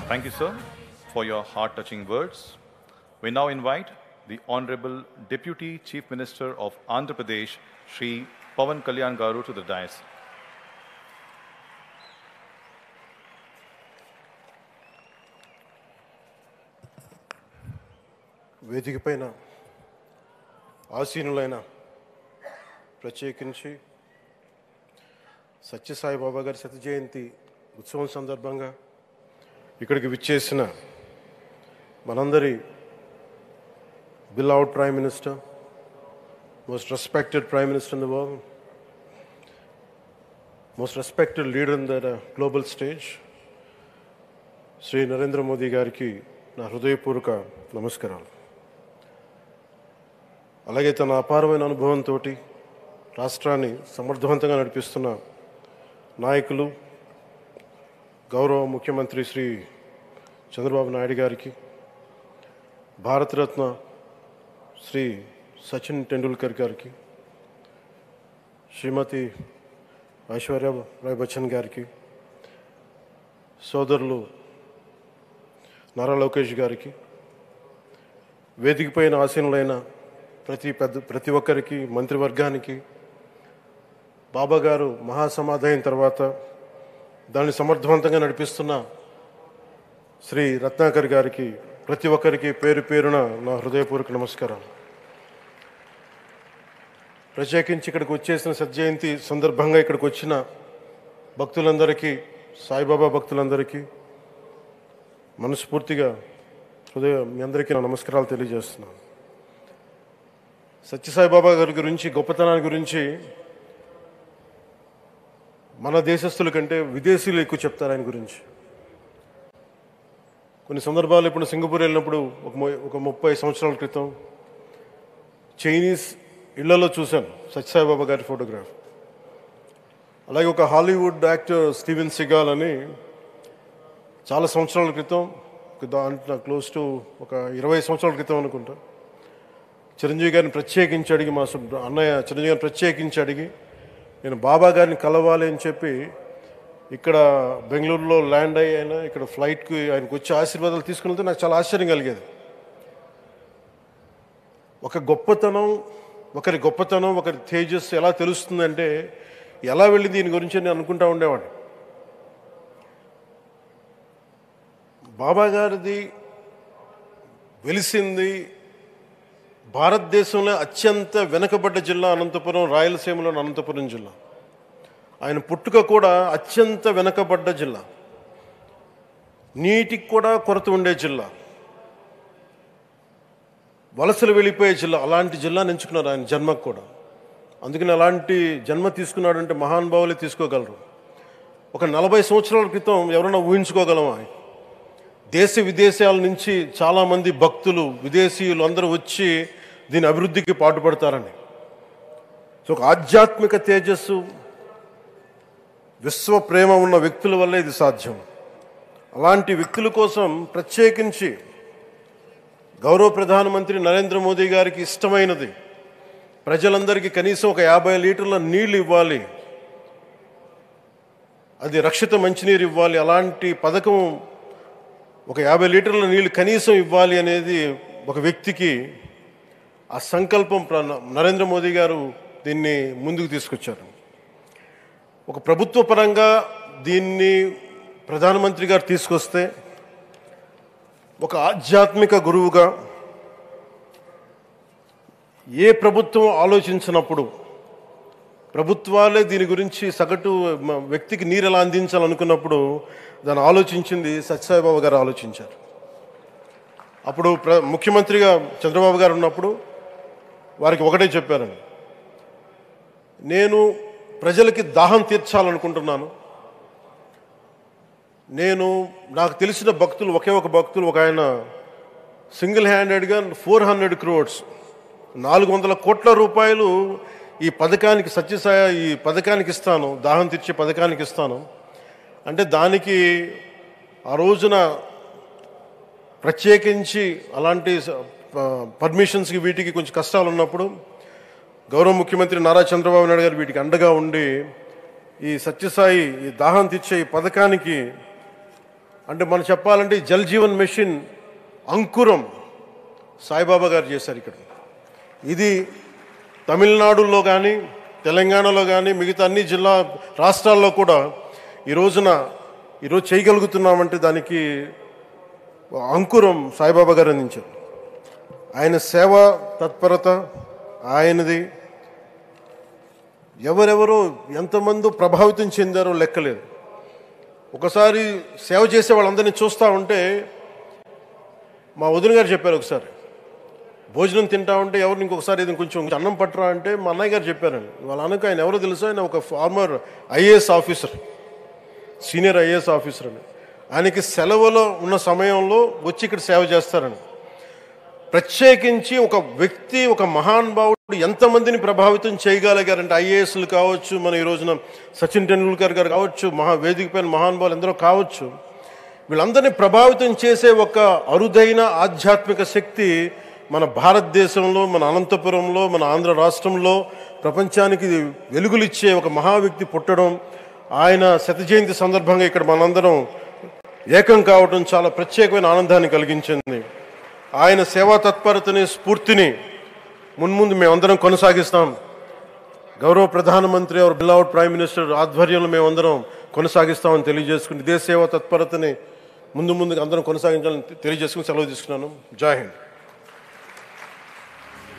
Thank you, sir, for your heart-touching words. We now invite the Honorable Deputy Chief Minister of Andhra Pradesh, Shri Pawan Kalyan Garu, to the dais. వేదిక పైన ఆసీనులైన ప్రత్యేకించి సత్యసాయిబాబా గారి శత జయంతి ఉత్సవం సందర్భంగా ఇక్కడికి విచ్చేసిన మనందరి beloved Prime Minister, most respected Prime Minister in the world, most respected leader in the global stage, Sri Narendra Modi గారికి నా హృదయపూర్వక నమస్కారాలు. అలాగే తన అపారమైన అనుభవంతో రాష్ట్రాన్ని సమర్థవంతంగా నడిపిస్తున్న నాయకులు గౌరవ ముఖ్యమంత్రి శ్రీ చంద్రబాబు నాయుడు గారికి, భారతరత్న శ్రీ సచిన్ టెండూల్కర్ గారికి, శ్రీమతి ఐశ్వర్య రాయ్ బచ్చన్ గారికి, సోదరులు నారా లోకేష్ గారికి, వేదిక పైన ఆసీనులైన ప్రతి ఒక్కరికి, మంత్రివర్గానికి, బాబా గారు మహాసమాధి అయిన తర్వాత దాన్ని సమర్థవంతంగా నడిపిస్తున్న శ్రీ రత్నాకర్ గారికి, ప్రతి ఒక్కరికి పేరు పేరున నా హృదయపూర్వక నమస్కారం. ప్రత్యేకించి ఇక్కడికి వచ్చేసిన సత్యజయంతి సందర్భంగా ఇక్కడికి వచ్చిన భక్తులందరికీ, సాయిబాబా భక్తులందరికీ మనస్ఫూర్తిగా మీ అందరికీ నా నమస్కారాలు తెలియజేస్తున్నాను. సత్యసాయిబాబా గారి గురించి, గొప్పతనాన్ని గురించి మన దేశస్తుల కంటే విదేశీయులు ఎక్కువ చెప్తారు ఆయన గురించి. కొన్ని సందర్భాలు ఇప్పుడు సింగపూర్ వెళ్ళినప్పుడు ఒక 30 సంవత్సరాల క్రితం చైనీస్ ఇళ్లలో చూశాను సత్యసాయిబాబా గారి ఫోటోగ్రాఫ్. అలాగే ఒక హాలీవుడ్ యాక్టర్ స్టీవెన్ సిగాల్ అని చాలా సంవత్సరాల క్రితం, దాంట్లో క్లోజ్ టు ఒక 20 సంవత్సరాల క్రితం అనుకుంటా, చిరంజీవి గారిని ప్రత్యేకించి అడిగి, మా అన్నయ్య చిరంజీవి గారిని ప్రత్యేకించి అడిగి నేను బాబా గారిని కలవాలి అని చెప్పి ఇక్కడ బెంగళూరులో ల్యాండ్ అయినా ఇక్కడ ఫ్లైట్కి ఆయనకు వచ్చి ఆశీర్వాదాలు తీసుకుని నాకు చాలా ఆశ్చర్యం కలిగేది. ఒకరి గొప్పతనం, ఒకరి తేజస్సు ఎలా తెలుస్తుందంటే ఎలా వెళ్ళి దీని గురించి నేను అనుకుంటా ఉండేవాడిని. బాబా గారిది వెలిసింది భారతదేశంలో అత్యంత వెనుకబడ్డ జిల్లా అనంతపురం, రాయలసీమలోని అనంతపురం జిల్లా. ఆయన పుట్టుక కూడా అత్యంత వెనుకబడ్డ జిల్లా, నీటికి కూడా కొరత ఉండే జిల్లా, వలసలు వెళ్ళిపోయే జిల్లా. అలాంటి జిల్లాని ఎంచుకున్నారు ఆయన జన్మకు కూడా. అందుకని అలాంటి జన్మ తీసుకున్నాడంటే మహానుభావులే తీసుకోగలరు. ఒక 40 సంవత్సరాల క్రితం ఎవరైనా ఊహించుకోగలమా? దేశ విదేశాల నుంచి చాలామంది భక్తులు, విదేశీయులు అందరూ వచ్చి దీని అభివృద్ధికి పాటుపడతారని. సో ఒక ఆధ్యాత్మిక తేజస్సు, విశ్వ ప్రేమ ఉన్న వ్యక్తుల వల్లే ఇది సాధ్యం. అలాంటి వ్యక్తుల కోసం ప్రత్యేకించి గౌరవ ప్రధానమంత్రి నరేంద్ర మోదీ గారికి ఇష్టమైనది ప్రజలందరికీ కనీసం ఒక 50 లీటర్ల నీళ్లు ఇవ్వాలి, అది రక్షిత మంచినీరు ఇవ్వాలి. అలాంటి పథకం, ఒక 50 లీటర్ల నీళ్లు కనీసం ఇవ్వాలి అనేది ఒక వ్యక్తికి ఆ సంకల్పం నరేంద్ర మోదీ గారు దీన్ని ముందుకు తీసుకొచ్చారు. ఒక ప్రభుత్వ పరంగా దీన్ని ప్రధానమంత్రి గారు తీసుకొస్తే ఒక ఆధ్యాత్మిక గురువుగా ఏ ప్రభుత్వం ఆలోచించినప్పుడు, ప్రభుత్వాలే దీని గురించి సగటు వ్యక్తికి నీరు ఎలా అందించాలనుకున్నప్పుడు దాన్ని ఆలోచించింది సత్యసాయిబాబా గారు ఆలోచించారు. అప్పుడు ముఖ్యమంత్రిగా చంద్రబాబు గారు ఉన్నప్పుడు వారికి ఒకటే చెప్పారండి, నేను ప్రజలకి దాహం తీర్చాలనుకుంటున్నాను. నాకు తెలిసిన భక్తులు, ఒక భక్తులు, ఒక ఆయన సింగిల్ హ్యాండెడ్గా 400 crores 400 కోట్ల రూపాయలు ఈ పథకానికి, సత్యసాయి ఈ పథకానికి ఇస్తాను, దాహం తీర్చే పథకానికి ఇస్తాను అంటే దానికి ఆ రోజున ప్రత్యేకించి అలాంటి పర్మిషన్స్కి వీటికి కొంచెం కష్టాలు ఉన్నప్పుడు గౌరవ ముఖ్యమంత్రి నారా చంద్రబాబు నాయుడు గారు వీటికి అండగా ఉండి ఈ సత్యసాయి ఈ దాహం తీర్చే ఈ పథకానికి అంటే మనం చెప్పాలంటే జల్ జీవన్ మిషన్ అంకురం సాయిబాబా గారు చేశారు ఇక్కడ. ఇది తమిళనాడులో కానీ తెలంగాణలో కానీ మిగతా అన్ని రాష్ట్రాల్లో కూడా ఈరోజు చేయగలుగుతున్నామంటే దానికి అంకురం సాయిబాబా గారు అందించారు. ఆయన సేవా తత్పరత ఆయనది. ఎవరెవరో ఎంతమందో ప్రభావితం చెందారో లెక్కలేదు. ఒకసారి సేవ చేసే వాళ్ళందరినీ చూస్తూ ఉంటే మా వదిన గారు చెప్పారు, ఒకసారి భోజనం తింటా ఉంటే ఎవరిని ఇంకొకసారి ఇది కొంచెం అన్నం పట్టరా అంటే మా అన్నయ్య గారు చెప్పారండి. వాళ్ళ అనక ఆయన ఎవరో తెలుసు, ఆయన ఒక farmer IAS officer, senior IAS officer అని. ఆయనకి సెలవులో ఉన్న సమయంలో వచ్చి ఇక్కడ సేవ చేస్తారని. ప్రత్యేకించి ఒక వ్యక్తి, ఒక మహానుభావుడు ఎంతమందిని ప్రభావితం చేయగలిగారంటే ఐఏఎస్లు కావచ్చు, మన ఈ రోజున సచిన్ టెండూల్కర్ గారు కావచ్చు, వేదిక పైన మహానుభావులు ఎందరో కావచ్చు, వీళ్ళందరినీ ప్రభావితం చేసే ఒక అరుదైన ఆధ్యాత్మిక శక్తి మన భారతదేశంలో, మన అనంతపురంలో, మన ఆంధ్ర రాష్ట్రంలో ప్రపంచానికి వెలుగులిచ్చే ఒక మహా వ్యక్తి పుట్టడం, ఆయన శత జయంతి సందర్భంగా ఇక్కడ మనందరం ఏకం కావడం చాలా ప్రత్యేకమైన ఆనందాన్ని కలిగించింది. ఆయన సేవా తత్పరతని, స్ఫూర్తిని మున్ముందు మేమందరం కొనసాగిస్తాం. గౌరవ ప్రధానమంత్రి అవర్ బిలౌడ్ ప్రైమ్ మినిస్టర్ ఆధ్వర్యంలో మేమందరం కొనసాగిస్తామని తెలియజేసుకుని, ఇదే సేవా తత్పరతని ముందుకు అందరం కొనసాగించాలని తెలియజేసుకుని సెలవు తీసుకున్నాను. జై హింద్.